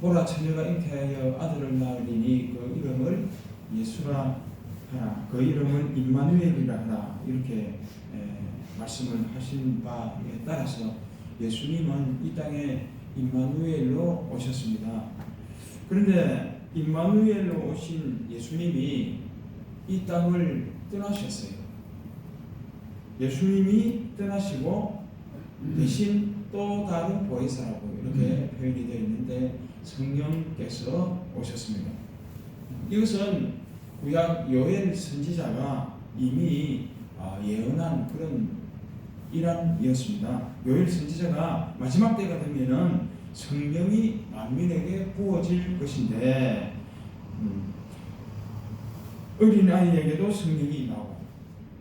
보라 처녀가 잉태하여 아들을 낳으리니 그 이름을 예수라 하라. 그 이름을 임마누엘이라 하라. 이렇게 말씀을 하신 바에 따라서 예수님은 이 땅에 임마누엘로 오셨습니다. 그런데 임마누엘로 오신 예수님이 이 땅을 떠나셨어요. 예수님이 떠나시고 대신 또 다른 보혜사라고 이렇게 표현이 되어 있는데 성령께서 오셨습니다. 이것은 구약 요엘 선지자가 이미 예언한 그런 일환이었습니다. 요엘 선지자가 마지막 때가 되면은 성령이 만민에게 부어질 것인데 어린아이에게도 성령이 임하고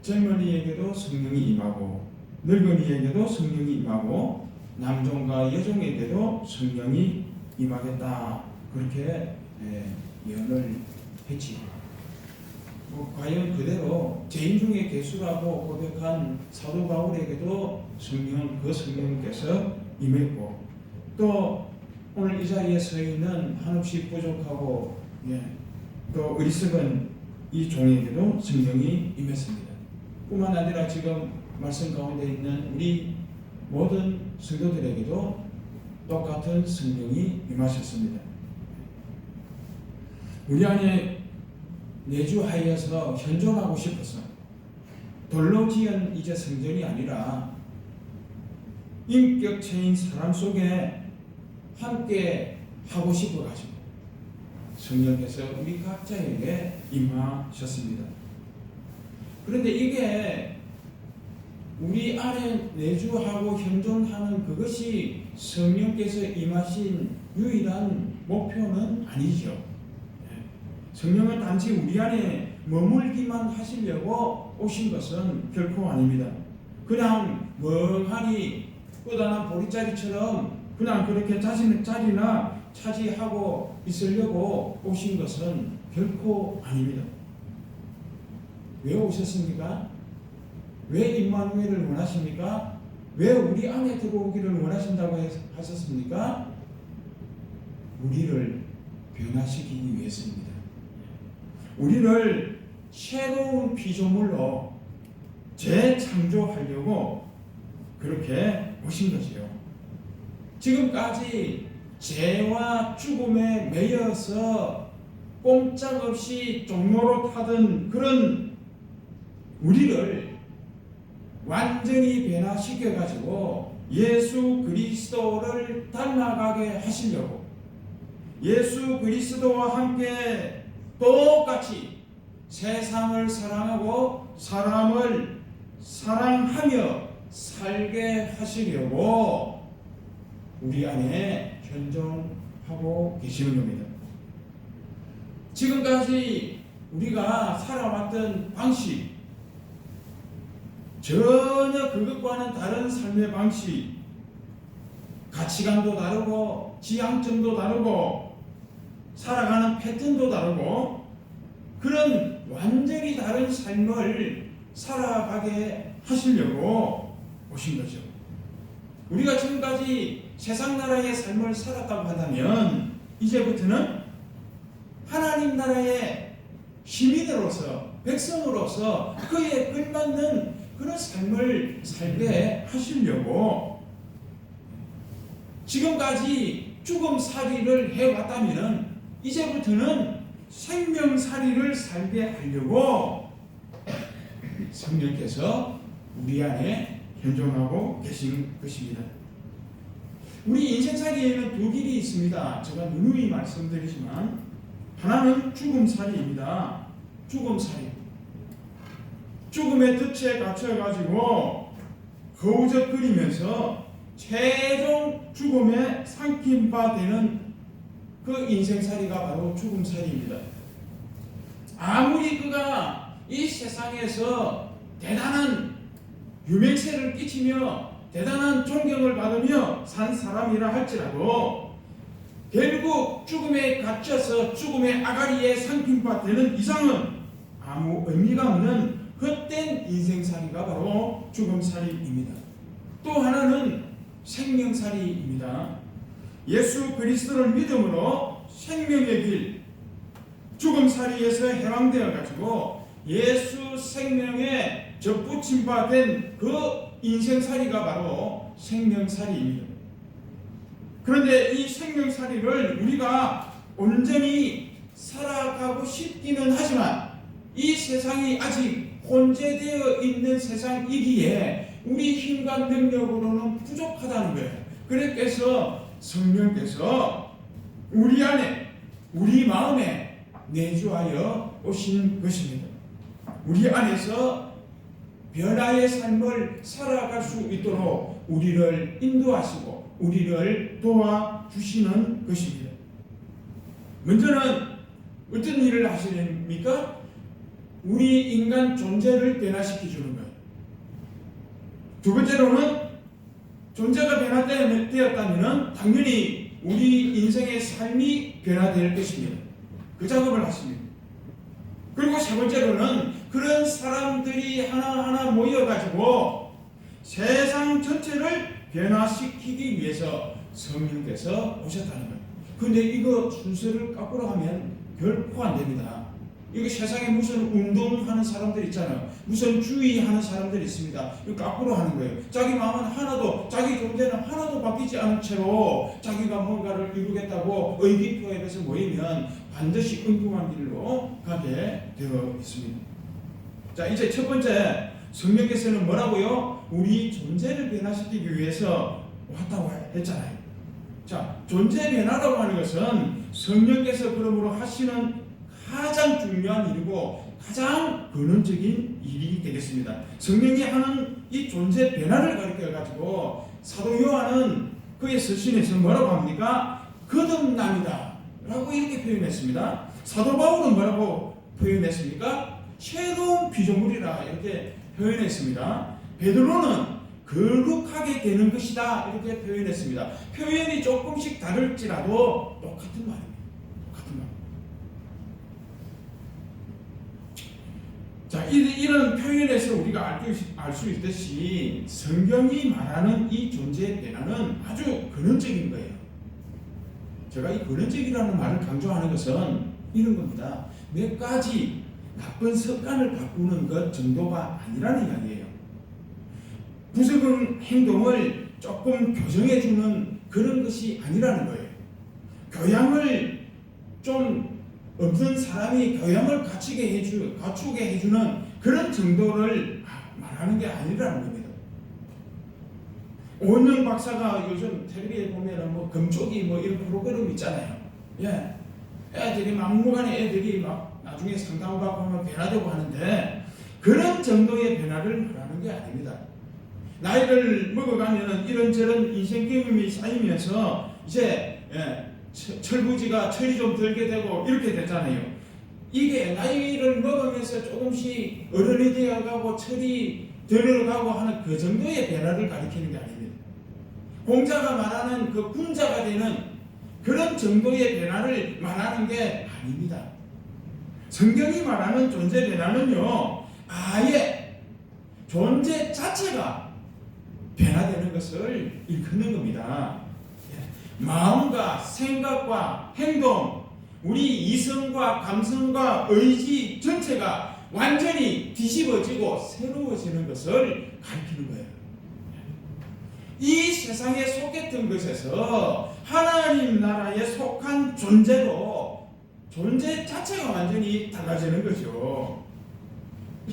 젊은이에게도 성령이 임하고 늙은이에게도 성령이 임하고 남종과 여종에게도 성령이 임하겠다. 그렇게 예언을 했지요. 과연 그대로 죄인 중에 괴수라고 고백한 사도 바울에게도 그 성령께서 임했고, 또 오늘 이 자리에 서 있는 한없이 부족하고 또 어리석은 이 종에게도 성령이 임했습니다. 뿐만 아니라 지금 말씀 가운데 있는 우리 모든 성도들에게도 똑같은 성령이 임하셨습니다. 우리 안에 내주하여서 현존하고 싶어서 돌로 지은 이제 성전이 아니라 인격체인 사람 속에 함께 하고 싶어가지고 성령께서 우리 각자에게 임하셨습니다. 그런데 이게 우리 안에 내주하고 현존하는 그것이 성령께서 임하신 유일한 목표는 아니죠. 성령은 단지 우리 안에 머물기만 하시려고 오신 것은 결코 아닙니다. 그냥 멍하니 뻗어난 보리자리처럼 그냥 그렇게 자신의 자리나 차지하고 있으려고 오신 것은 결코 아닙니다. 왜 오셨습니까? 왜 임마누엘을 원하십니까? 왜 우리 안에 들어오기를 원하신다고 하셨습니까? 우리를 변화시키기 위해서입니다. 우리를 새로운 피조물로 재창조하려고 그렇게 오신 것이요. 지금까지 죄와 죽음에 매여서 꼼짝없이 종로로 타던 그런 우리를 완전히 변화시켜가지고 예수 그리스도를 닮아가게 하시려고, 예수 그리스도와 함께 똑같이 세상을 사랑하고 사람을 사랑하며 살게 하시려고 우리 안에 현존하고 계시는 겁니다. 지금까지 우리가 살아왔던 방식, 전혀 그것과는 다른 삶의 방식, 가치관도 다르고 지향점도 다르고 살아가는 패턴도 다르고 그런 완전히 다른 삶을 살아가게 하시려고 오신 거죠. 우리가 지금까지 세상 나라의 삶을 살았다고 한다면 이제부터는 하나님 나라의 시민으로서 백성으로서 그에 걸맞는 그런 삶을 살게 하시려고, 지금까지 죽음살이를 해왔다면 이제부터는 생명살이를 살게 하려고 성령께서 우리 안에 현존하고 계신 것입니다. 우리 인생살이에는 두 길이 있습니다. 제가 누누이 말씀드리지만 하나는 죽음살이입니다. 죽음살이. 죽음의 덫에 갇혀가지고 거우적거리면서 최종 죽음에 삼킨 바 되는 그 인생살이가 바로 죽음살이입니다. 아무리 그가 이 세상에서 대단한 유명세를 끼치며 대단한 존경을 받으며 산 사람이라 할지라도 결국 죽음에 갇혀서 죽음의 아가리에 삼킨 바 되는 이상은 아무 의미가 없는 헛된 인생살이가 바로 죽음살이입니다. 또 하나는 생명살이입니다. 예수 그리스도를 믿음으로 생명의 길, 죽음살이에서 해방되어 가지고 예수 생명에 접붙임 바 된 그 인생살이가 바로 생명살이입니다. 그런데 이 생명살이를 우리가 온전히 살아가고 싶기는 하지만 이 세상이 아직 혼재되어 있는 세상이기에 우리 힘과 능력으로는 부족하다는 거예요. 그래서 성령께서 우리 안에, 우리 마음에 내주하여 오신 것입니다. 우리 안에서 변화의 삶을 살아갈 수 있도록 우리를 인도하시고 우리를 도와주시는 것입니다. 먼저는 어떤 일을 하시렵니까? 우리 인간 존재를 변화시켜 주는 거예요. 두 번째로는 존재가 변화되었다면 당연히 우리 인생의 삶이 변화될 것입니다. 그 작업을 하십니다. 그리고 세 번째로는 그런 사람들이 하나하나 모여가지고 세상 전체를 변화시키기 위해서 성령께서 오셨다는 거예요. 근데 이거 순서를 거꾸로 하면 결코 안 됩니다. 이거 세상에 무슨 운동하는 사람들 있잖아요. 무슨 주의하는 사람들 있습니다. 이거 거꾸로 하는 거예요. 자기 마음은 하나도, 자기 존재는 하나도 바뀌지 않은 채로 자기가 뭔가를 이루겠다고 의기표현해서 모이면 반드시 엉뚱한 길로 가게 되어 있습니다. 자, 이제 첫 번째, 성령께서는 뭐라고요? 우리 존재를 변화시키기 위해서 왔다고 했잖아요. 자, 존재 변화라고 하는 것은 성령께서 그러므로 하시는 가장 중요한 일이고 가장 근원적인 일이 되겠습니다. 성령이 하는 이 존재 변화를 가리켜 가지고 사도 요한은 그의 서신에서 뭐라고 합니까? 거듭남이다 라고 이렇게 표현했습니다. 사도 바울은 뭐라고 표현했습니까? 새로운 피조물이라 이렇게 표현했습니다. 베드로는 거룩하게 되는 것이다 이렇게 표현했습니다. 표현이 조금씩 다를지라도 똑같은 말입니다. 똑같은 말. 자, 이런 표현에서 우리가 알 수 있듯이 성경이 말하는 이 존재의 변화는 아주 근원적인 거예요. 제가 이 근원적이라는 말을 강조하는 것은 이런 겁니다. 몇 가지 나쁜 습관을 바꾸는 것 정도가 아니라는 이야기예요. 부적은 행동을 조금 교정해주는 그런 것이 아니라는 거예요. 교양을 좀 없는 사람이 교양을 갖추게 해주는 그런 정도를 말하는 게 아니라는 겁니다. 오은영 박사가 요즘 텔레비에 보면은 뭐 금쪽이 뭐 이런 프로그램 있잖아요. 예. 애들이 막무가내 애들이 막 나중에 상담받고 하면 변화되고 하는데 그런 정도의 변화를 말하는 게 아닙니다. 나이를 먹어가면은 이런저런 인생 경험이 쌓이면서 이제 철부지가 철이 좀 들게 되고 이렇게 되잖아요. 이게 나이를 먹으면서 조금씩 어른이 되어가고 철이 들어가고 하는 그 정도의 변화를 가리키는 게 아닙니다. 공자가 말하는 그 군자가 되는 그런 정도의 변화를 말하는 게 아닙니다. 성경이 말하는 존재 변화는요, 아예 존재 자체가 변화되는 것을 일컫는 겁니다. 마음과 생각과 행동, 우리 이성과 감성과 의지 전체가 완전히 뒤집어지고 새로워지는 것을 가리키는 거예요. 이 세상에 속했던 것에서 하나님 나라에 속한 존재로 존재 자체가 완전히 달라지는 거죠.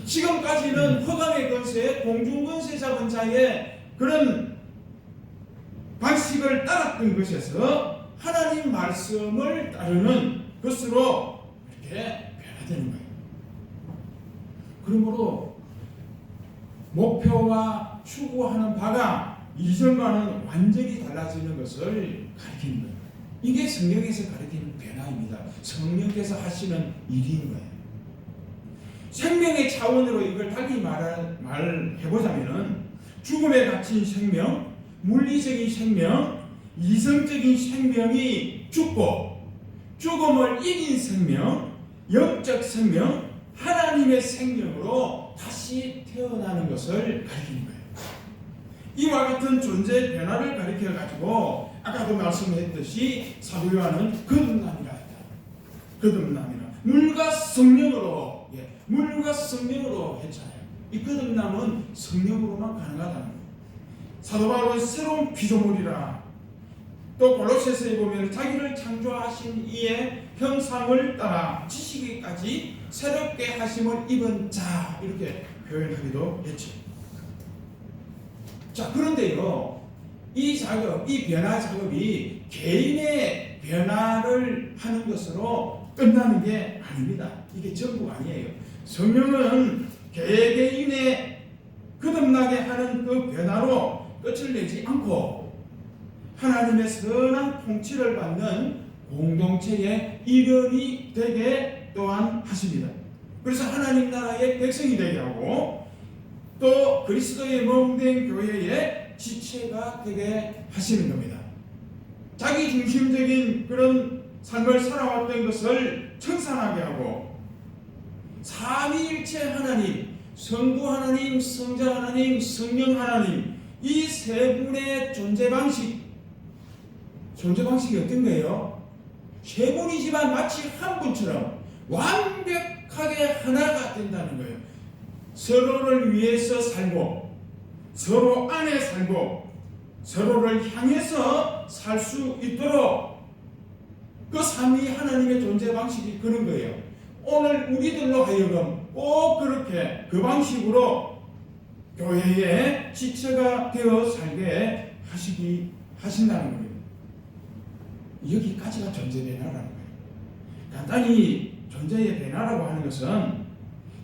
지금까지는 허감의 권세, 공중권세 잡은 자의 그런 방식을 따랐던 것에서 하나님 말씀을 따르는 것으로 이렇게 변화되는 거예요. 그러므로 목표와 추구하는 바가 이전과는 완전히 달라지는 것을 가리키는 거예요. 이게 성령에서 가리키는 변화입니다. 성령께서 하시는 일인 거예요. 생명의 차원으로 이걸 달리 말해보자면은 죽음에 갇힌 생명, 물리적인 생명, 이성적인 생명이 죽고 죽음을 이긴 생명, 영적 생명, 하나님의 생명으로 다시 태어나는 것을 가리키는 거예요. 이와 같은 존재의 변화를 가리켜 가지고 아까도 말씀했듯이 사도 요한은 거듭남이라 했다. 거듭남이라. 물과 성령으로, 물과 성령으로 했잖아요. 이 거듭남은 성령으로만 가능하다는 거예요. 사도 바울은 새로운 피조물이라. 또 골로새서에 보면 자기를 창조하신 이의 형상을 따라 지시기까지 새롭게 하심을 입은 자, 이렇게 표현하기도 했죠. 자, 그런데요, 이 작업, 이 변화 작업이 개인의 변화를 하는 것으로 끝나는 게 아닙니다. 이게 전부가 아니에요. 성령은 개개인의 거듭나게 하는 그 변화로 끝을 내지 않고 하나님의 선한 통치를 받는 공동체의 일원이 되게 또한 하십니다. 그래서 하나님 나라의 백성이 되게 하고 또 그리스도의 몸된 교회의 지체가 되게 하시는 겁니다. 자기 중심적인 그런 삶을 살아왔던 것을 청산하게 하고 삼위일체 하나님, 성부 하나님, 성자 하나님, 성령 하나님, 이 세 분의 존재 방식이 어떤 거예요? 세 분이지만 마치 한 분처럼 완벽하게 하나가 된다는 거예요. 서로를 위해서 살고 서로 안에 살고 서로를 향해서 살 수 있도록 그 삼위 하나님의 존재 방식이 그런 거예요. 오늘 우리들로 하여금 꼭 그렇게 그 방식으로 교회의 지체가 되어 살게 하신다는 거예요. 여기까지가 존재 변화라는 거예요. 간단히 존재의 변화라고 하는 것은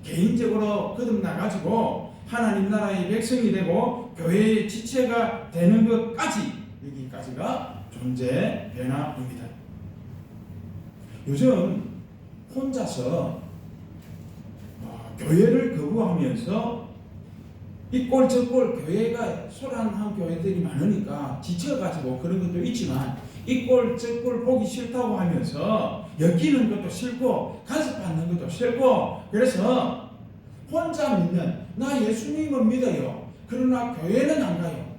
개인적으로 거듭나가지고 하나님 나라의 백성이 되고 교회의 지체가 되는 것까지, 여기까지가 존재 변화입니다. 요즘 혼자서 교회를 거부하면서 이 꼴 저 꼴, 교회가 소란한 교회들이 많으니까 지쳐가지고 그런 것도 있지만 이 꼴 저 꼴 보기 싫다고 하면서 엮이는 것도 싫고 간섭받는 것도 싫고 그래서 혼자 믿는, 나 예수님을 믿어요, 그러나 교회는 안 가요,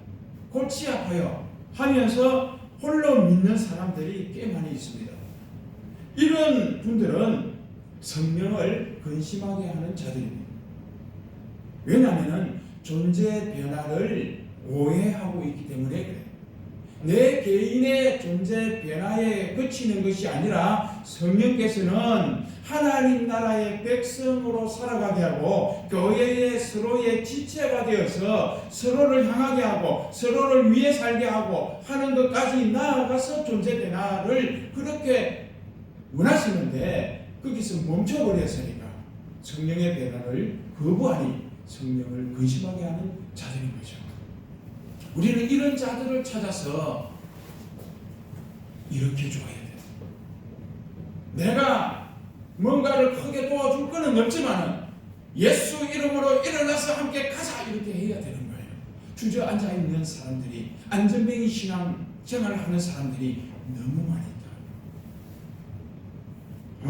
골치 아파요 하면서 홀로 믿는 사람들이 꽤 많이 있습니다. 이런 분들은 성령을 근심하게 하는 자들입니다. 왜냐하면 존재 변화를 오해하고 있기 때문에 그래요. 내 개인의 존재 변화에 그치는 것이 아니라 성령께서는 하나님 나라의 백성으로 살아가게 하고 교회의 서로의 지체가 되어서 서로를 향하게 하고 서로를 위해 살게 하고 하는 것까지 나아가서 존재 변화를 그렇게 원하시는데 거기서 멈춰버렸으니까 성령의 변화를 거부하니 성령을 근심하게 하는 자들인 거죠. 우리는 이런 자들을 찾아서 이렇게 줘야 돼요. 내가 뭔가를 크게 도와줄 거는 없지만 예수 이름으로 일어나서 함께 가자 이렇게 해야 되는 거예요. 주저앉아 있는 사람들이, 안전뱅이 신앙 생활을 하는 사람들이 너무 많이 있다.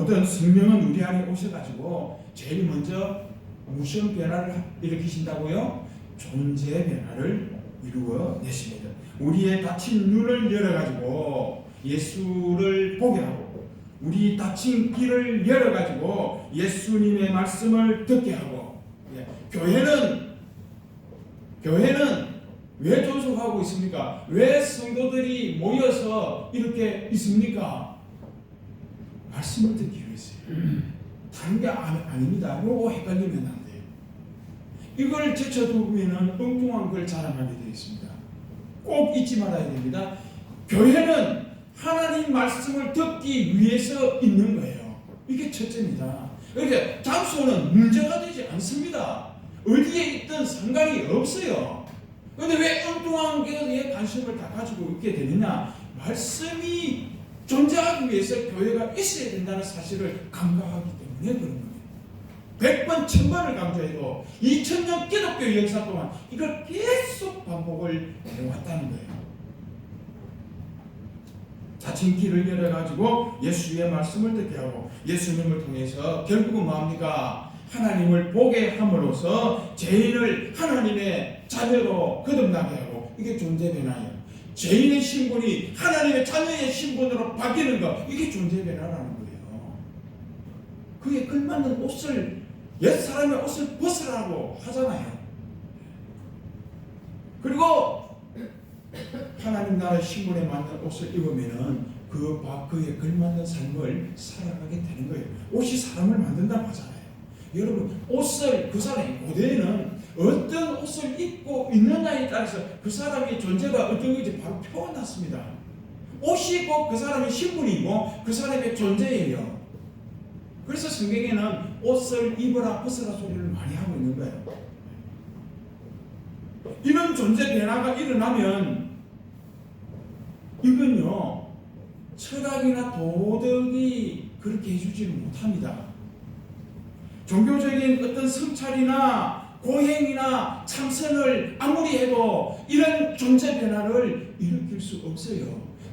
어떤 성령은 우리 안에 오셔가지고 제일 먼저 무슨 변화를 일으키신다고요? 존재 변화를 이루어내십니다. 우리의 닫힌 눈을 열어가지고 예수를 보게 하고 우리 닫힌 귀를 열어가지고 예수님의 말씀을 듣게 하고, 교회는 왜 존속하고 있습니까? 왜 성도들이 모여서 이렇게 있습니까? 말씀을 듣기 위해서요. 다른 게 아닙니다. 요거 헷갈리면 안 돼요. 이걸 제쳐두면 엉뚱한 걸 자랑하게 되어 있습니다. 꼭 잊지 말아야 됩니다. 교회는 하나님 말씀을 듣기 위해서 있는 거예요. 이게 첫째입니다. 그러니까 장소는 문제가 되지 않습니다. 어디에 있든 상관이 없어요. 그런데 왜 엉뚱한 것에 관심을 다 가지고 있게 되느냐? 말씀이 존재하기 위해서 교회가 있어야 된다는 사실을 간과하기 때문에 그런 겁니다. 100번, 1000번을 강조해도 2000년 기독교 역사 동안 이걸 계속 반복을 해왔다는 거예요. 닫힌 길을 열어가지고 예수의 말씀을 듣게 하고 예수님을 통해서 결국은 뭡니까? 하나님을 보게 함으로써 죄인을 하나님의 자녀로 거듭나게 하고, 이게 존재 변화예요. 죄인의 신분이 하나님의 자녀의 신분으로 바뀌는 것, 이게 존재 변화라는 거예요. 그에 걸맞는 옷을, 옛사람의 옷을 벗으라고 하잖아요. 그리고 하나님 나라의 신분에 맞는 옷을 입으면은 그에 걸맞는 삶을 살아가게 되는 거예요. 옷이 사람을 만든다고 하잖아요. 여러분, 옷을, 그 사람이 고대에는 어떤 옷을 입고 있느냐에 따라서 그 사람의 존재가 어떤 건지 바로 표현났습니다. 옷이 꼭 그 사람의 신분이고 그 사람의 존재예요. 그래서 성경에는 옷을 입어라 벗어라 소리를 많이 하고 있는 거예요. 이런 존재 변화가 일어나면 이건요, 철학이나 도덕이 그렇게 해주지를 못합니다. 종교적인 어떤 성찰이나 고행이나 참선을 아무리 해도 이런 존재 변화를 일으킬 수 없어요.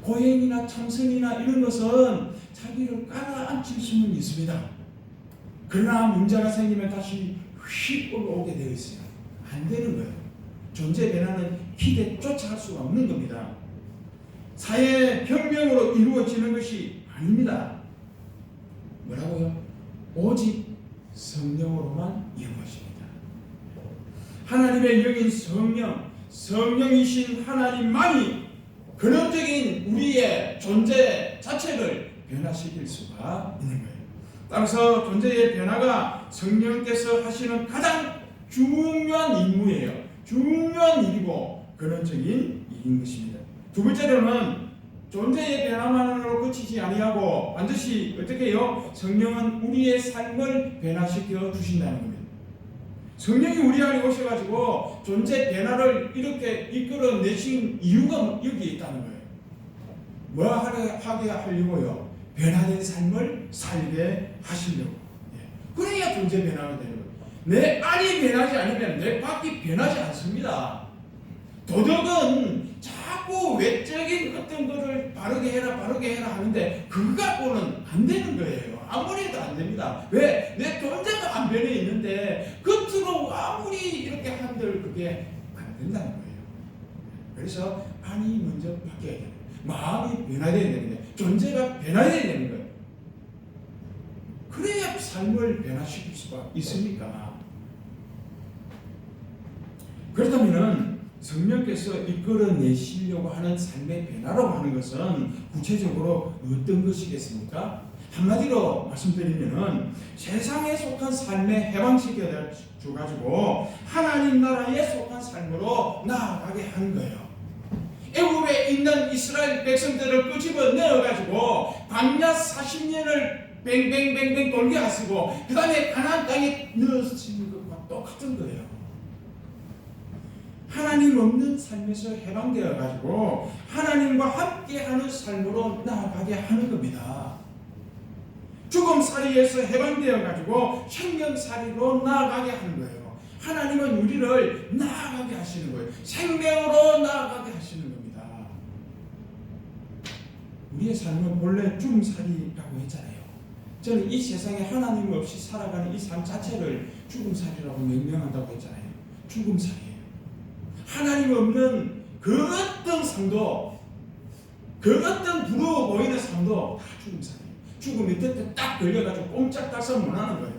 고행이나 참선이나 이런 것은 자기를 깔아앉힐 수는 있습니다. 그러나 문제가 생기면 다시 휙 올라오게 되어 있어요. 안 되는 거예요. 존재 변화는 기대 쫓아갈 수가 없는 겁니다. 사회혁명으로 이루어지는 것이 아닙니다. 뭐라고요? 오직 성령으로만 이루어집니다. 하나님의 영인 성령이신 하나님만이 근원적인 우리의 존재 자체를 변화시킬 수가 있는 거예요. 따라서 존재의 변화가 성령께서 하시는 가장 중요한 임무예요. 중요한 일이고 근원적인 일인 것입니다. 두 번째로는 존재의 변화만으로 그치지 아니하고 반드시 어떻게 해요? 성령은 우리의 삶을 변화시켜 주신다는 겁니다. 성령이 우리 안에 오셔가지고 존재 변화를 이렇게 이끌어내신 이유가 여기에 있다는 거예요. 뭐 하게 하려고요? 변화된 삶을 살게 하시려고. 그래야 존재 변화가 되는 거예요. 내 안이 변하지 않으면 내 밖이 변하지 않습니다. 도덕은 자꾸 외적인 어떤 것을 바르게 해라 하는데 그거 갖고는 안 되는 거예요. 아무리 해도 안 됩니다. 왜? 내 존재가 안 변해 있는데 겉으로 아무리 이렇게 한들 그게 안 된다는 거예요. 그래서 안이 먼저 바뀌어야 돼요. 마음이 변화되어야 되는데 존재가 변화되어야 되는 거예요. 그래야 삶을 변화시킬 수가 있으니까. 그렇다면은 성령께서 이끌어내시려고 하는 삶의 변화라고 하는 것은 구체적으로 어떤 것이겠습니까? 한마디로 말씀드리면은 세상에 속한 삶에 해방시켜 주가지고 하나님 나라에 속한 삶으로 나아가게 하는 거예요. 애굽에 있는 이스라엘 백성들을 끄집어 내어가지고 광야 40년을 뱅뱅뱅뱅 돌게 하시고 그 다음에 가나안 땅에 넣으시는 것과 똑같은 거예요. 하나님 없는 삶에서 해방되어 가지고 하나님과 함께하는 삶으로 나아가게 하는 겁니다. 죽음살이에서 해방되어 가지고 생명살이로 나아가게 하는 거예요. 하나님은 우리를 나아가게 하시는 거예요. 생명으로 나아가게 하시는 겁니다. 우리의 삶은 본래 죽음살이라고 했잖아요. 저는 이 세상에 하나님 없이 살아가는 이 삶 자체를 죽음살이라고 명명한다고 했잖아요. 죽음살이에요. 하나님 없는 그 어떤 삶도, 그 어떤 부러워 보이는 삶도 다 죽음살이에요. 죽음이 뜻에 딱 걸려가지고 꼼짝달싹 못하는 거예요.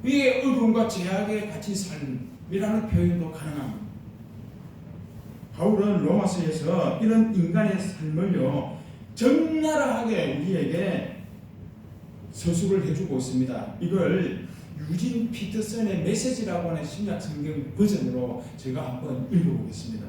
이게 어려움과 제약에 갇힌 삶이라는 표현도 가능합니다. 바울은 로마서에서 이런 인간의 삶을요 적나라하게 우리에게 서술을 해주고 있습니다. 이걸 유진 피터슨의 메시지라고 하는 신약 성경 버전으로 제가 한번 읽어보겠습니다.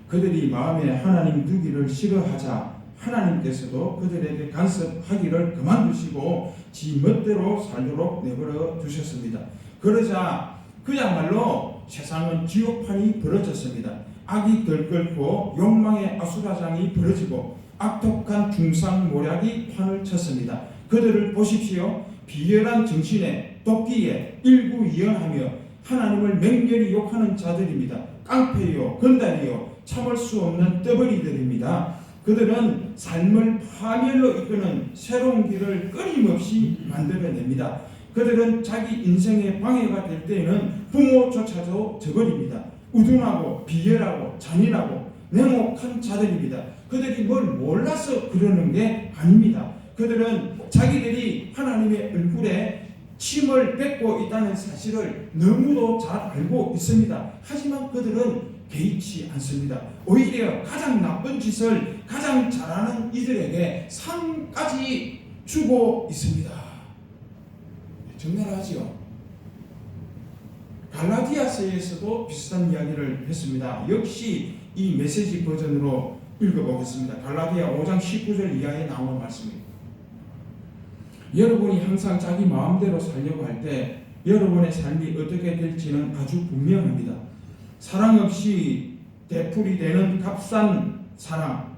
그들이 마음에 하나님 두기를 싫어하자 하나님께서도 그들에게 간섭하기를 그만두시고 지 멋대로 살도록 내버려 두셨습니다. 그러자 그야말로 세상은 지옥판이 벌어졌습니다. 악이 들끓고 욕망의 아수라장이 벌어지고 악독한 중상모략이 판을 쳤습니다. 그들을 보십시오. 비열한 정신에 돕기에 일구이연하며 하나님을 맹렬히 욕하는 자들입니다. 깡패요 건달이요 참을 수 없는 떠벌이들입니다. 그들은 삶을 파멸로 이끄는 새로운 길을 끊임없이 만들어냅니다. 그들은 자기 인생의 방해가 될 때에는 부모조차도 저버립니다. 우둔하고 비열하고 잔인하고 냉혹한 자들입니다. 그들이 뭘 몰라서 그러는 게 아닙니다. 그들은 자기들이 하나님의 얼굴에 침을 뱉고 있다는 사실을 너무도 잘 알고 있습니다. 하지만 그들은 개의치 않습니다. 오히려 가장 나쁜 짓을 가장 잘하는 이들에게 상까지 주고 있습니다. 적나라하지요. 갈라디아서에서도 비슷한 이야기를 했습니다. 역시 이 메시지 버전으로 읽어보겠습니다. 갈라디아 5장 19절 이하에 나오는 말씀입니다. 여러분이 항상 자기 마음대로 살려고 할 때 여러분의 삶이 어떻게 될지는 아주 분명합니다. 사랑 없이 되풀이 되는 값싼 사랑,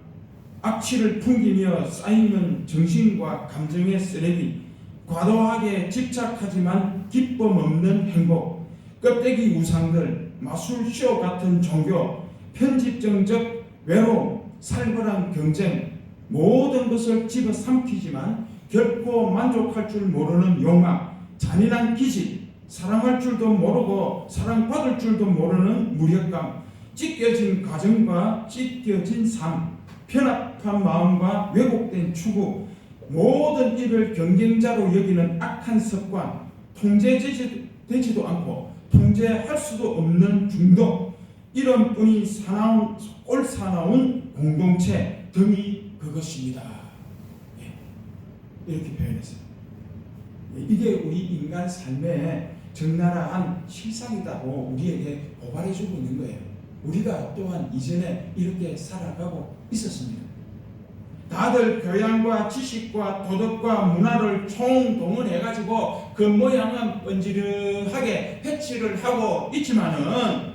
악취를 풍기며 쌓이는 정신과 감정의 쓰레기, 과도하게 집착하지만 기쁨 없는 행복, 껍데기 우상들, 마술쇼 같은 종교, 편집정적 외로움, 살벌한 경쟁, 모든 것을 집어삼키지만 결코 만족할 줄 모르는 욕망, 잔인한 기질, 사랑할 줄도 모르고 사랑받을 줄도 모르는 무력감, 찢겨진 가정과 찢겨진 삶, 편협한 마음과 왜곡된 추구, 모든 일을 경쟁자로 여기는 악한 습관, 통제되지도 않고 통제할 수도 없는 중독, 이런 뿐이 꼴사나운 공동체 등이 그것입니다. 이렇게 표현했어요. 이게 우리 인간 삶의 적나라한 실상이다고 우리에게 고발해주고 있는 거예요. 우리가 또한 이전에 이렇게 살아가고 있었습니다. 다들 교양과 지식과 도덕과 문화를 총동원해가지고 그 모양은 번지르하게 패치를 하고 있지만은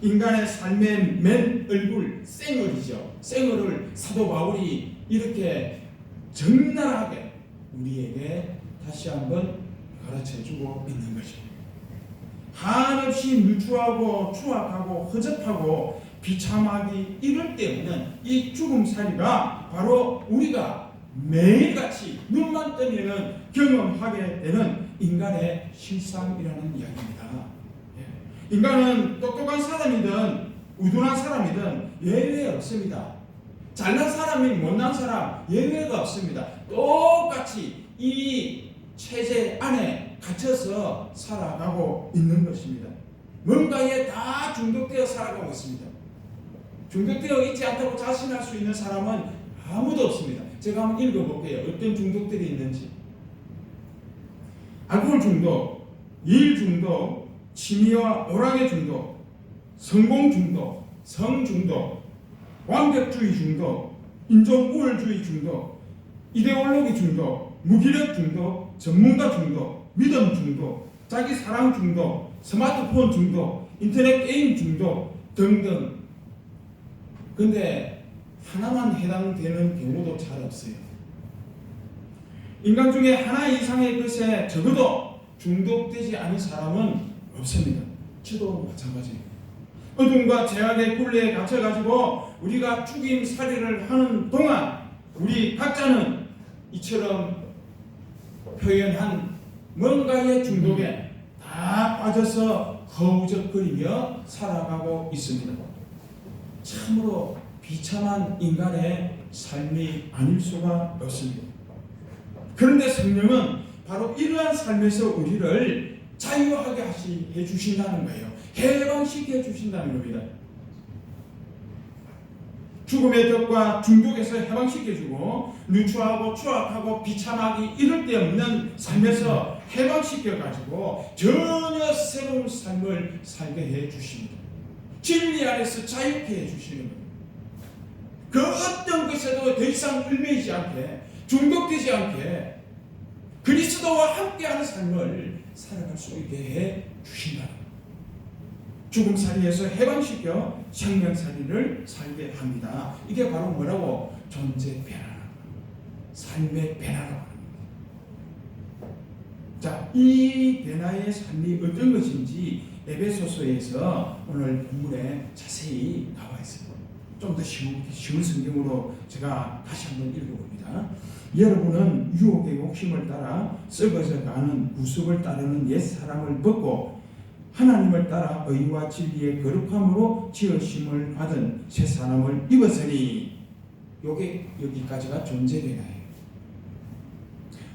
인간의 삶의 맨 얼굴 생얼이죠. 생얼을 사도 바울이 이렇게 적나라하게 우리에게 다시 한번 가르쳐주고 있는 것입니다. 한없이 누추하고 추악하고 허접하고 비참하기 이럴 때 없는 이 죽음살이가 바로 우리가 매일같이 눈만 뜨면은 경험하게 되는 인간의 실상이라는 이야기입니다. 인간은 똑똑한 사람이든 우둔한 사람이든 예외 없습니다. 잘난 사람이 못난 사람 예외가 없습니다. 똑같이 이 체제 안에 갇혀서 살아가고 있는 것입니다. 뭔가에 다 중독되어 살아가고 있습니다. 중독되어 있지 않다고 자신할 수 있는 사람은 아무도 없습니다. 제가 한번 읽어볼게요. 어떤 중독들이 있는지. 알코올 중독, 일 중독, 취미와 오락의 중독, 성공 중독, 성 중독, 완벽주의 중독, 인종 우월주의 중독, 이데올로기 중독, 무기력 중독, 전문가 중독, 믿음 중독, 자기 사랑 중독, 스마트폰 중독, 인터넷 게임 중독 등등. 근데 하나만 해당되는 경우도 잘 없어요. 인간 중에 하나 이상의 것에 적어도 중독되지 않은 사람은 없습니다. 저도 마찬가지입니다. 어둠과 제약의 굴레에 갇혀가지고 우리가 죽임살이를 하는 동안 우리 각자는 이처럼 표현한 뭔가의 중독에 다 빠져서 허우적거리며 살아가고 있습니다. 참으로 비참한 인간의 삶이 아닐 수가 없습니다. 그런데 성령은 바로 이러한 삶에서 우리를 자유하게 해주신다는 거예요. 해방시켜 주신다는 겁니다. 죽음의 덫과 중독에서 해방시켜주고 누추하고 추악하고 비참하기 이럴 데 없는 삶에서 해방시켜가지고 전혀 새로운 삶을 살게 해주십니다. 진리 안에서 자유케 해주시는 겁니다. 그 어떤 것에도 더 이상 얽매이지 않게 중독되지 않게 그리스도와 함께하는 삶을 살아갈 수 있게 해주신다. 죽음살이에서 해방시켜 생명살이를 살게 합니다. 이게 바로 뭐라고? 존재 변화라고, 삶의 변화라고 합니다. 자, 이 변화의 삶이 어떤 것인지 에베소서에서 오늘 본문에 자세히 나와 있습니다. 좀 더 쉬운 성경으로 제가 다시 한번 읽어봅니다. 여러분은 유혹의 욕심을 따라 썩어져 가는 구습을 따르는 옛 사람을 벗고 하나님을 따라 의와 진리의 거룩함으로 지으심을 받은 새 사람을 입었으니, 요게 여기까지가 존재변화예요.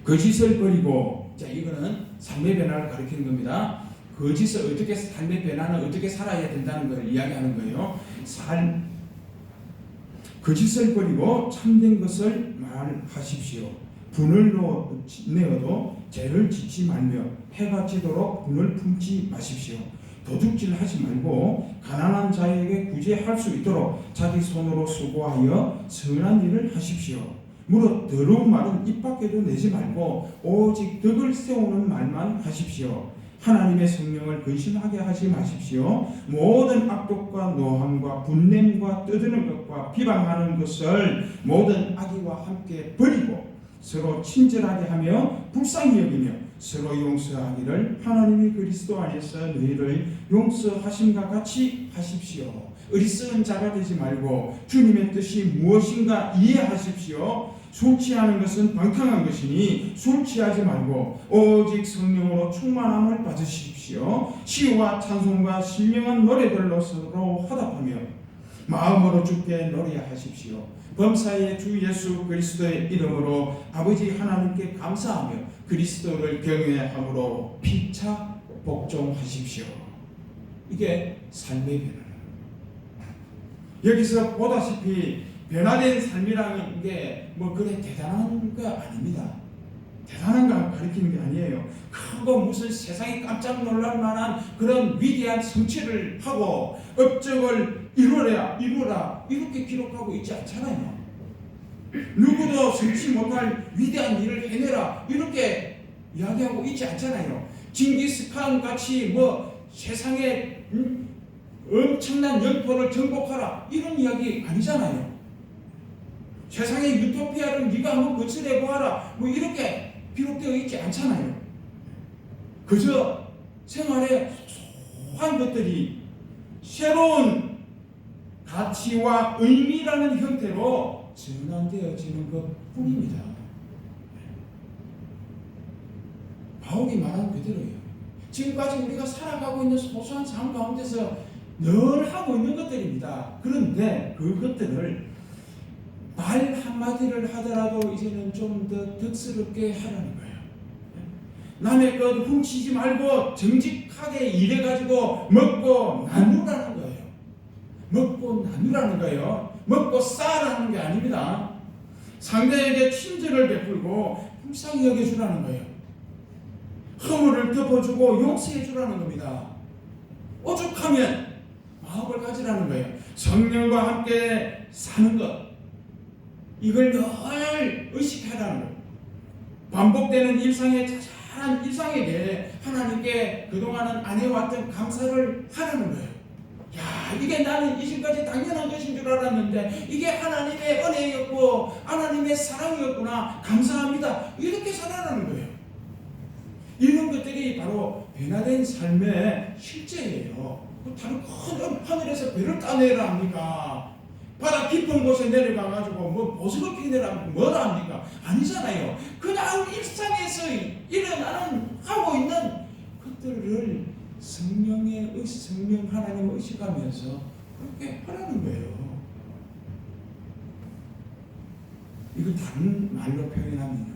거짓을 버리고, 자, 이거는 삶의 변화를 가리키는 겁니다. 거짓을 어떻게, 삶의 변화는 어떻게 살아야 된다는 걸 이야기하는 거예요. 거짓을 버리고 참된 것을 말하십시오. 분을 내어도 죄를 짓지 말며 해가 지도록 분을 품지 마십시오. 도둑질 하지 말고 가난한 자에게 구제할 수 있도록 자기 손으로 수고하여 선한 일을 하십시오. 무릇 더러운 말은 입 밖에도 내지 말고 오직 덕을 세우는 말만 하십시오. 하나님의 성령을 근심하게 하지 마십시오. 모든 악독과 노함과 분냄과 떠드는 것과 비방하는 것을 모든 악의와 함께 버리고 서로 친절하게 하며 불쌍히 여기며 서로 용서하기를 하나님이 그리스도 안에서 너희를 용서하심과 같이 하십시오. 어리석은 자가 되지 말고 주님의 뜻이 무엇인가 이해하십시오. 술 취하는 것은 방탕한 것이니 술 취하지 말고 오직 성령으로 충만함을 받으십시오. 시와 찬송과 신명한 노래들로 서로 화답하며 마음으로 주께 노래하십시오. 범사의 주 예수 그리스도의 이름으로 아버지 하나님께 감사하며 그리스도를 경외함으로 피차 복종하십시오. 이게 삶의 변화예요. 여기서 보다시피 변화된 삶이라는 게 뭐 그래 대단한 거 아닙니다. 대단한 거 가리키는 게 아니에요. 크고 무슨 세상이 깜짝 놀랄 만한 그런 위대한 성취를 하고 업적을 이루라 이렇게 기록하고 있지 않잖아요. 누구도 성취 못할 위대한 일을 해내라 이렇게 이야기하고 있지 않잖아요. 징기스칸 같이 뭐 세상에 엄청난 영토를 정복하라 이런 이야기 아니잖아요. 세상의 유토피아를 네가 한번 거쳐내보아라 뭐 이렇게 기록되어 있지 않잖아요. 그저 생활에 소소한 것들이 새로운 가치와 의미라는 형태로 전환되어지는 것 뿐입니다. 바울이 말한 그대로예요. 지금까지 우리가 살아가고 있는 소소한 삶 가운데서 늘 하고 있는 것들입니다. 그런데 그것들을 말 한마디를 하더라도 이제는 좀 더 덕스럽게 하라는 거예요. 남의 것 훔치지 말고 정직하게 일해가지고 먹고 나누라는 거예요. 먹고 나누라는 거예요. 먹고 싸라는 게 아닙니다. 상대에게 친절을 베풀고 불쌍히 여겨주라는 거예요. 허물을 덮어주고 용서해주라는 겁니다. 오죽하면 마음을 가지라는 거예요. 성령과 함께 사는 것, 이걸 늘 의식하라는 거예요. 반복되는 일상의 자잘한 일상에게 하나님께 그동안은 안 해왔던 감사를 하라는 거예요. 야, 이게 나는 이제까지 당연한 것인 줄 알았는데 이게 하나님의 은혜였고 하나님의 사랑이었구나, 감사합니다, 이렇게 살아라는 거예요. 이런 것들이 바로 변화된 삶의 실제예요. 다른 큰 하늘에서 배를 따내라 합니까? 바다 깊은 곳에 내려가가지고 뭐 보석을 캐내라면 뭐라 합니까? 아니잖아요. 그냥 일상에서 일어나는 하고 있는 것들을 성령 하나님을 의식하면서 그렇게 하라는 거예요. 이걸 다른 말로 표현하면요,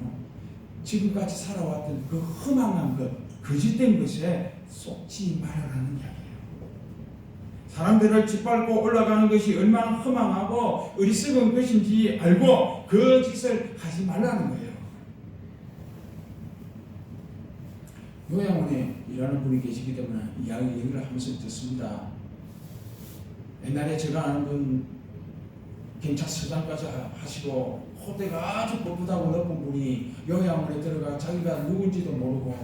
지금까지 살아왔던 그 허망한 것, 거짓된 것에 속지 말아라는 이야기예요. 사람들을 짓밟고 올라가는 것이 얼마나 허망하고 어리석은 것인지 알고 그 짓을 하지 말라는 거예요. 요양원에 일하는 분이 계시기 때문에 얘기를 하면서 듣습니다. 옛날에 제가 아는 분 경찰서장까지 하시고 호대가 아주 뻣뻣하고 높은 분이 요양원에 들어가 자기가 누군지도 모르고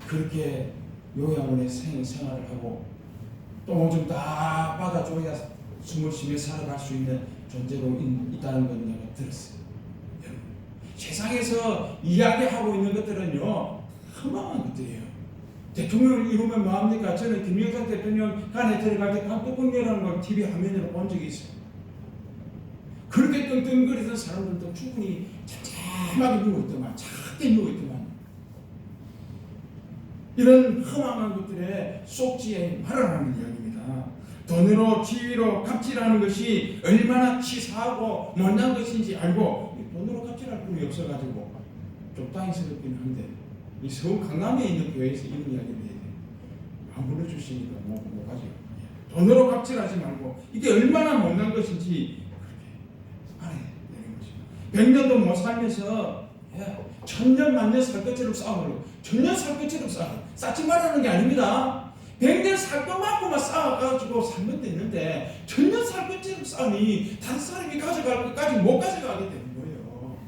그렇게 요양원에 생활을 하고 또 좀 다 받아줘야 숨을 쉬며 살아갈 수 있는 존재로 있다는 걸 내가 들었어요. 여러분, 세상에서 이야기하고 있는 것들은요, 허망한 것들이에요. 대통령을 이루면 뭐합니까? 저는 김영삼 대통령 간에 들어갈 때 깜뚜껑이라는 걸 TV 화면으로 본 적이 있어요. 그렇게 끙끙거리던 사람들도 충분히 잠잠하게 누워있더만, 작게 누워있더만. 이런 험한 것들에 속지에 말하라는 이야기입니다. 돈으로 지위로 갑질하는 것이 얼마나 치사하고 못난 것인지 알고, 돈으로 갑질할 분이 없어가지고 좀 땅스럽긴 한데, 이 서울 강남에 있는 교회에서 이런 이야기를 해야 돼요. 안 불러주시니까 못 가죠. 돈으로 갑질하지 말고 이게 얼마나 못난 것인지 그렇게 알아야 되는 거죠. 100년도 못 살면서 천년 만년 살 것처럼 싸우려고, 천년 살 것처럼 쌓지 말라는 게 아닙니다. 100년 살 것만큼만 쌓아가지고 살면 되는데, 천년 살 것처럼 싸우니 다른 사람이 가져갈 것까지 못 가져가게 되는 거예요.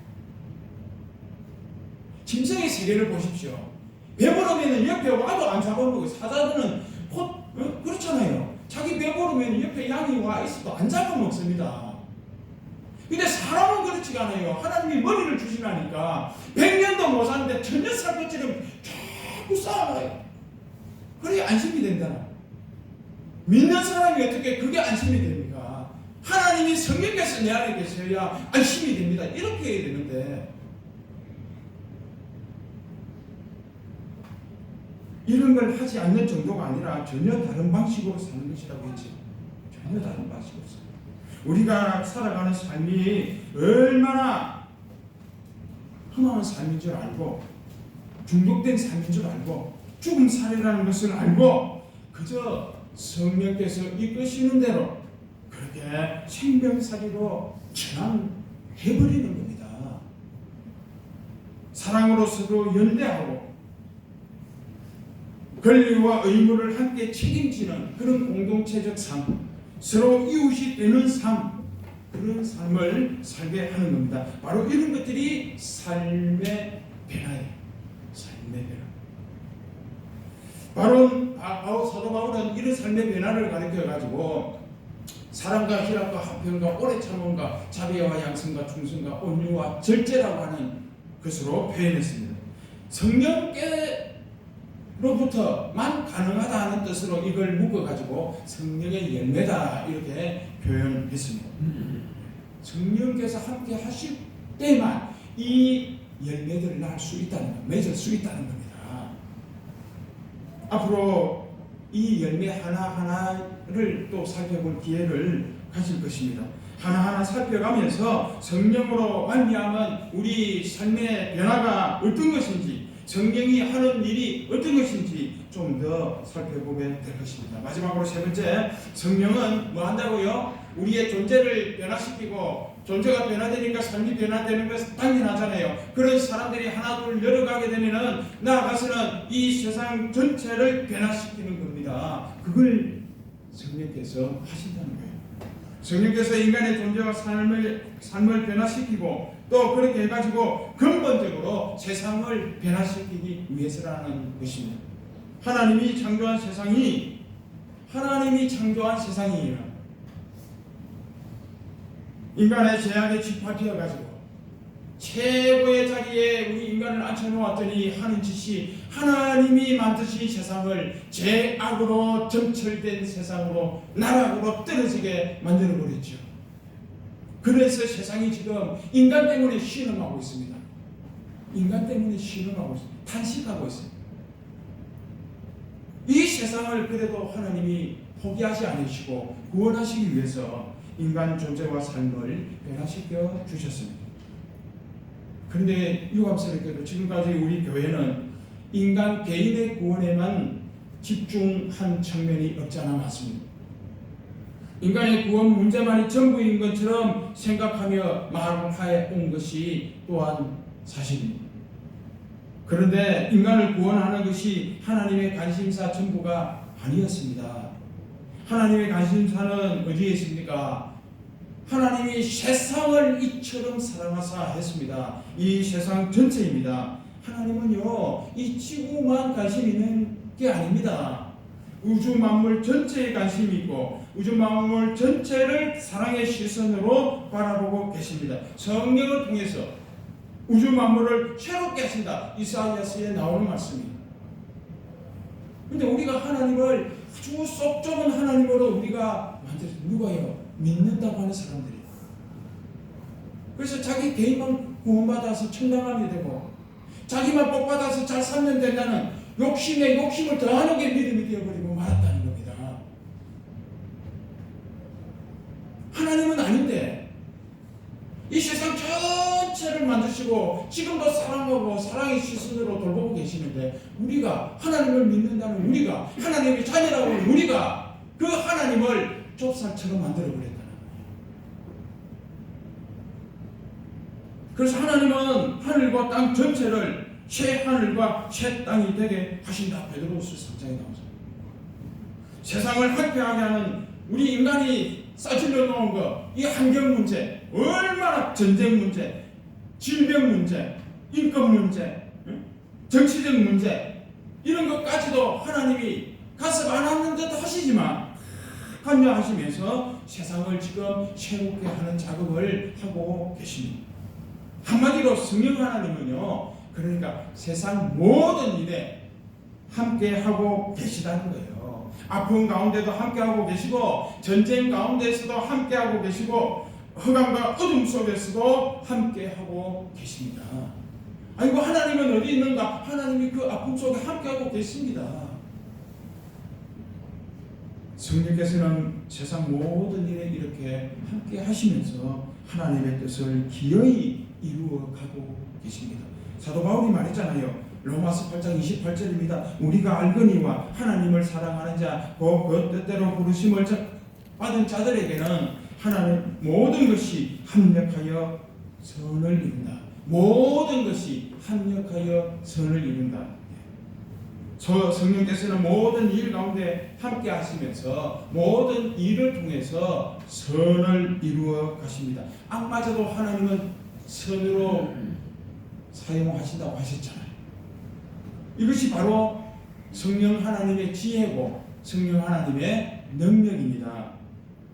짐승의 세계를 보십시오. 배부르면 옆에 와도 안 잡아먹고, 사자들은 그렇잖아요. 자기 배부르면 옆에 양이 와 있어도 안 잡아먹습니다. 근데 사람은 그렇지가 않아요. 하나님이 머리를 주시라니까 100년도 못 사는데 천년 살 것처럼 자꾸 쌓아가요. 그래야 안심이 된다. 믿는 사람이 어떻게 그게 안심이 됩니까? 하나님이 성령께서 내 안에 계셔야 안심이 됩니다. 이렇게 해야 되는데, 이런 걸 하지 않는 정도가 아니라 전혀 다른 방식으로 사는 것이라고 했죠. 전혀 다른 방식으로 사는. 우리가 살아가는 삶이 얼마나 험한 삶인 줄 알고, 중독된 삶인 줄 알고, 죽음 살이라는 것을 알고, 그저 성령께서 이끄시는 대로 그렇게 생명살이로 전환해버리는 겁니다. 사랑으로 서로 연대하고 권리와 의무를 함께 책임지는 그런 공동체적 삶, 서로 이웃이 되는 삶, 그런 삶을 살게 하는 겁니다. 바로 이런 것들이 삶의 변화예요. 삶의 변화. 바로 사도 바울은 이런 삶의 변화를 가르쳐가지고 사랑과 희락과 화평과 오래 참음과 자비와 양성과 충성과 온유와 절제라고 하는 것으로 표현했습니다. 성령께로부터만 가능하다 하는 뜻으로 이걸 묶어가지고 성령의 열매다 이렇게 표현했습니다. 성령께서 함께 하실 때만 이 열매들을 낳을 수 있다는 것, 맺을 수 있다는 겁니다. 앞으로 이 열매 하나하나를 또 살펴볼 기회를 가질 것입니다. 하나하나 살펴가면서 성령으로 말미암은 우리 삶의 변화가 어떤 것인지, 성령이 하는 일이 어떤 것인지 좀 더 살펴보게 될 것입니다. 마지막으로 세 번째, 성령은 뭐 한다고요? 우리의 존재를 변화시키고, 존재가 변화되니까 삶이 변화되는 것은 당연하잖아요. 그런 사람들이 하나 둘 열어가게 되면은 나아가서는 이 세상 전체를 변화시키는 겁니다. 그걸 성령께서 하신다는 거예요. 성령께서 인간의 존재와 삶을 변화시키고, 또 그렇게 해가지고 근본적으로 세상을 변화시키기 위해서라는 것입니다. 하나님이 창조한 세상이에요. 인간의 죄악에 짓밟혀가지고 최고의 자리에 우리 인간을 앉혀놓았더니 하는 짓이 하나님이 만드신 세상을 죄악으로 점철된 세상으로, 나락으로 떨어지게 만들어버렸죠. 그래서 세상이 지금 인간 때문에 신음하고 있습니다. 인간 때문에 신음하고 있습니다. 탄식하고 있습니다. 이 세상을 그래도 하나님이 포기하지 않으시고 구원하시기 위해서 인간 존재와 삶을 변화시켜 주셨습니다. 그런데 유감스럽게도 지금까지 우리 교회는 인간 개인의 구원에만 집중한 측면이 없지 않아 많습니다. 인간의 구원 문제만이 전부인 것처럼 생각하며 말하여 온 것이 또한 사실입니다. 그런데 인간을 구원하는 것이 하나님의 관심사 전부가 아니었습니다. 하나님의 관심사는 어디에 있습니까? 하나님이 세상을 이처럼 사랑하사 했습니다. 이 세상 전체입니다. 하나님은요, 이 지구만 관심 있는 게 아닙니다. 우주 만물 전체에 관심이 있고 우주 만물 전체를 사랑의 시선으로 바라보고 계십니다. 성령을 통해서 우주 만물을 새롭게 하신다. 이사야서에 나오는 말씀입니다. 그런데 우리가 하나님을 아주 쏙 좁은 하나님으로 우리가 누가요? 믿는다고 하는 사람들이. 그래서 자기 개인만 구원받아서 청량하게 되고, 자기만 복받아서 잘 살면 된다는 욕심에 욕심을 더하는 게 믿음이 되어버리고 말았다는 겁니다. 하나님은 아닌데 이 세상 전체를 만드시고 지금도 사랑하고 사랑의 시선으로 돌보고 계시는데 우리가 하나님을 믿는다는 우리가 하나님의 자녀라고 하는 우리가 그 하나님을 좁쌀처럼 만들어버렸다는 거예요. 그래서 하나님은 하늘과 땅 전체를 새 하늘과 새 땅이 되게 하신다. 베드로후서 3장에 나오죠. 세상을 황폐하게 하는 우리 인간이 싸질러 놓은 거, 이 환경 문제, 얼마나 전쟁 문제, 질병 문제, 인권 문제, 정치적 문제 이런 것까지도 하나님이 가슴 안 하는 듯 하시지만 관여하시면서 세상을 지금 새롭게 하는 작업을 하고 계십니다. 한마디로 성령 하나님은요, 그러니까 세상 모든 일에 함께 하고 계시다는 거예요. 아픔 가운데도 함께 하고 계시고 전쟁 가운데서도 함께 하고 계시고 흑암과 어둠 속에서도 함께 하고 계십니다. 아이고 하나님은 어디 있는가? 하나님이 그 아픔 속에 함께 하고 계십니다. 성령께서는 세상 모든 일에 이렇게 함께 하시면서 하나님의 뜻을 기어이 이루어가고 계십니다. 사도 바울이 말했잖아요. 로마서 8장 28절입니다. 우리가 알거니와 하나님을 사랑하는 자, 그 뜻대로 부르심을 받은 자들에게는 하나님 모든 것이 합력하여 선을 이룬다. 모든 것이 합력하여 선을 이룬다. 성령께서는 모든 일 가운데 함께 하시면서 모든 일을 통해서 선을 이루어 가십니다. 악마저도 하나님은 선으로 사용하신다고 하셨잖아요. 이것이 바로 성령 하나님의 지혜고 성령 하나님의 능력입니다.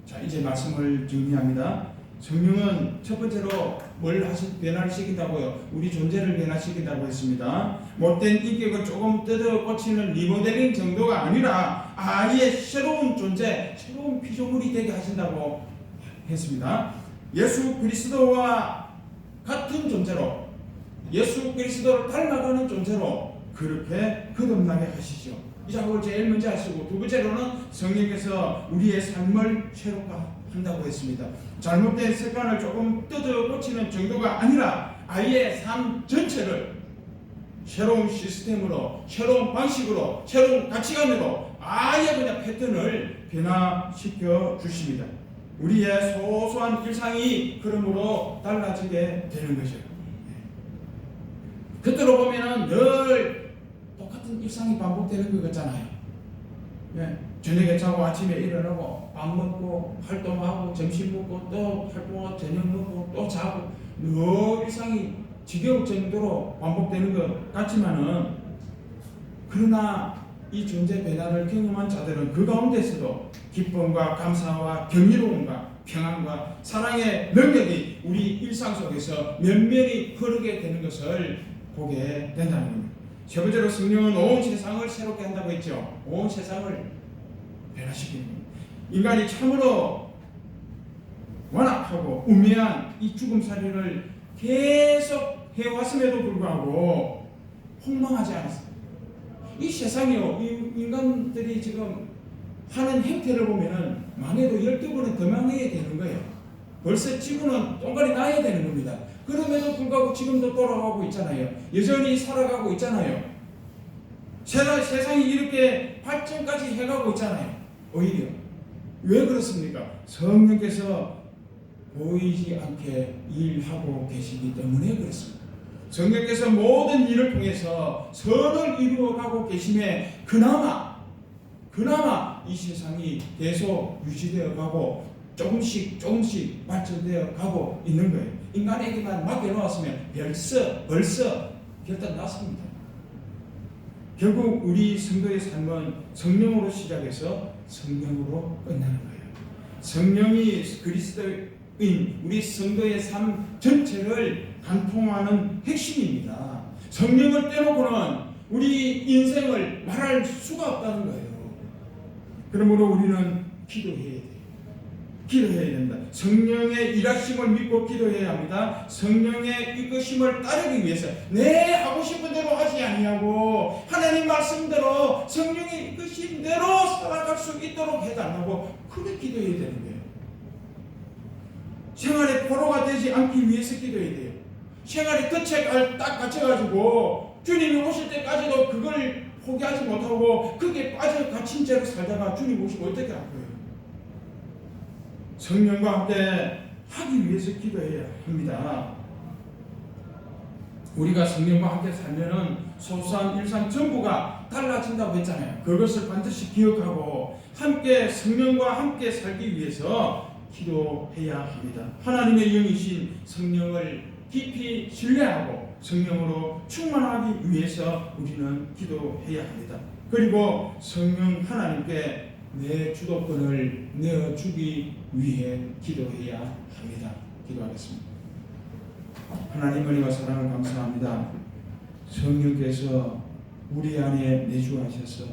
자, 이제 말씀을 정리합니다. 성령은 첫 번째로 뭘 변화시킨다고요? 우리 존재를 변화시킨다고 했습니다. 못된 인격을 조금 뜯어 고치는 리모델링 정도가 아니라 아예 새로운 존재, 새로운 피조물이 되게 하신다고 했습니다. 예수 그리스도와 같은 존재로, 예수 그리스도를 닮아가는 존재로 그렇게 거듭나게 하시죠. 이 작업을 제일 먼저 하시고, 두 번째로는 성령께서 우리의 삶을 새롭게 한다고 했습니다. 잘못된 습관을 조금 뜯어 고치는 정도가 아니라 아예 삶 전체를 새로운 시스템으로, 새로운 방식으로, 새로운 가치관으로 아예 그냥 패턴을 변화시켜 주십니다. 우리의 소소한 일상이 그러므로 달라지게 되는 것이에요. 겉으로 보면은 늘 똑같은 일상이 반복되는 것 같잖아요. 저녁에 자고 아침에 일어나고 밥 먹고 활동하고 점심 먹고 또 활동하고 저녁 먹고 또 자고 늘 일상이 지겨울 정도로 반복되는 것 같지만은, 그러나 이 존재 변화를 경험한 자들은 그 가운데서도 기쁨과 감사와 경이로움과 평안과 사랑의 능력이 우리 일상 속에서 면면히 흐르게 되는 것을 보게 된다는 겁니다. 세 번째로 성령은 온 세상을 새롭게 한다고 했죠. 온 세상을 변화시키는 겁니다. 인간이 참으로 완악하고 우매한 이 죽음살이를 계속 해왔음에도 불구하고 폭망하지 않았습니다. 이 세상이요, 이 인간들이 지금 하는 행태를 보면은 망해도 12번은 더 망하게 되는 거예요. 벌써 지구는 똥갈이 나야 되는 겁니다. 그럼에도 불구하고 지금도 돌아가고 있잖아요. 여전히 살아가고 있잖아요. 세상이 이렇게 발전까지 해가고 있잖아요. 오히려 왜 그렇습니까? 성령께서 보이지 않게 일하고 계시기 때문에 그렇습니다. 성령께서 모든 일을 통해서 선을 이루어가고 계심에 그나마 이 세상이 계속 유지되어 가고 조금씩 발전되어 가고 있는 거예요. 인간에게만 맡겨놓았으면 벌써 결단 났습니다. 결국 우리 성도의 삶은 성령으로 시작해서 성령으로 끝나는 거예요. 성령이 그리스도인 우리 성도의 삶 전체를 관통하는 핵심입니다. 성령을 떼놓고는 우리 인생을 말할 수가 없다는 거예요. 그러므로 우리는 기도해야 돼요. 기도해야 된다. 성령의 일하심을 믿고 기도해야 합니다. 성령의 이끄심을 따르기 위해서 내 하고 싶은 대로 하지 아니하고 하나님 말씀대로 성령의 이끄신 대로 살아갈 수 있도록 해달라고 그렇게 기도해야 되는 거예요. 생활의 포로가 되지 않기 위해서 기도해야 돼요. 생활의 덫에 딱 갇혀가지고 주님이 오실 때까지도 그걸 포기하지 못하고 그게 빠져 갇힌 채로 살다가 주님 오시면 어떻게 할 거예요? 성령과 함께 하기 위해서 기도해야 합니다. 우리가 성령과 함께 살면은 소소한 일상 전부가 달라진다고 했잖아요. 그것을 반드시 기억하고 함께 성령과 함께 살기 위해서 기도해야 합니다. 하나님의 영이신 성령을 깊이 신뢰하고 성령으로 충만하기 위해서 우리는 기도해야 합니다. 그리고 성령 하나님께 내 주도권을 내어주기 위해 기도해야 합니다. 기도하겠습니다. 하나님 은혜와 사랑을 감사합니다. 성령께서 우리 안에 내주하셔서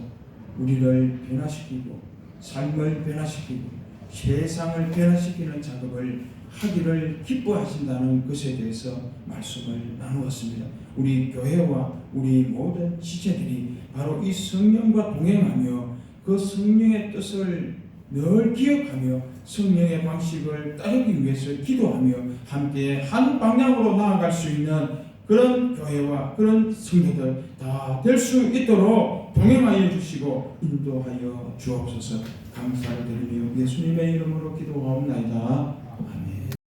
우리를 변화시키고 삶을 변화시키고 세상을 변화시키는 작업을 하기를 기뻐하신다는 것에 대해서 말씀을 나누었습니다. 우리 교회와 우리 모든 지체들이 바로 이 성령과 동행하며 그 성령의 뜻을 늘 기억하며 성령의 방식을 따르기 위해서 기도하며 함께 한 방향으로 나아갈 수 있는 그런 교회와 그런 성도들 다 될 수 있도록 동행하여 주시고 인도하여 주옵소서. 감사를 드리며 예수님의 이름으로 기도하옵나이다. 아멘.